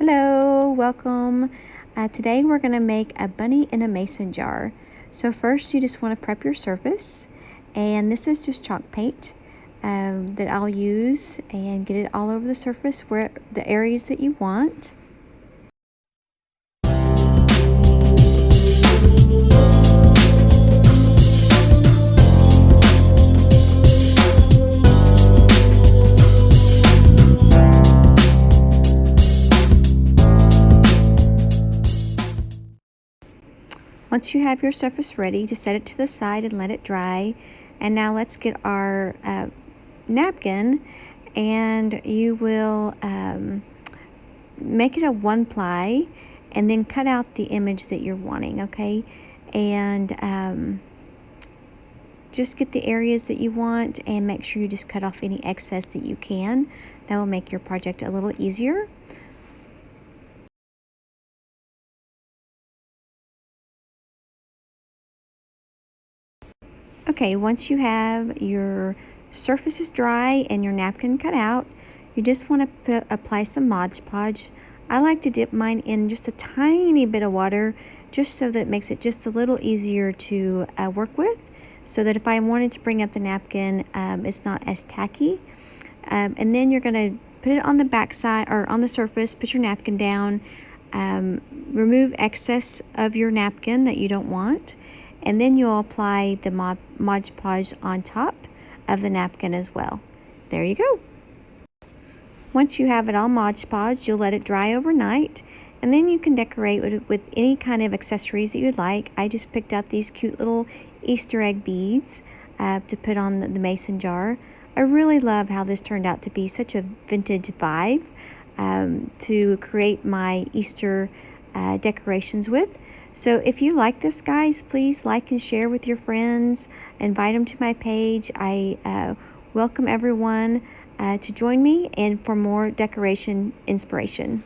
Hello, welcome. Today we're going to make a bunny in a mason jar. So first you just want to prep your surface, and this is just chalk paint that I'll use, and get it all over the surface where the areas that you want. Once you have your surface ready, just set it to the side and let it dry. And now let's get our napkin, and you will make it a 1-ply and then cut out the image that you're wanting, okay? And just get the areas that you want and make sure you just cut off any excess that you can. That will make your project a little easier. Okay, once you have your surfaces dry and your napkin cut out, you just want to apply some Mod Podge. I like to dip mine in just a tiny bit of water, just so that it makes it just a little easier to work with, so that if I wanted to bring up the napkin, it's not as tacky. And then you're going to put it on the back side, or on the surface, put your napkin down, remove excess of your napkin that you don't want, and then you'll apply the Mod Podge on top of the napkin as well. There you go. Once you have it all Mod Podge, you'll let it dry overnight, and then you can decorate with any kind of accessories that you'd like. I just picked out these cute little Easter egg beads to put on the mason jar. I really love how this turned out to be such a vintage vibe to create my Easter decorations with. So if you like this, guys, please like and share with your friends. Invite them to my page. I welcome everyone to join me and for more decoration inspiration.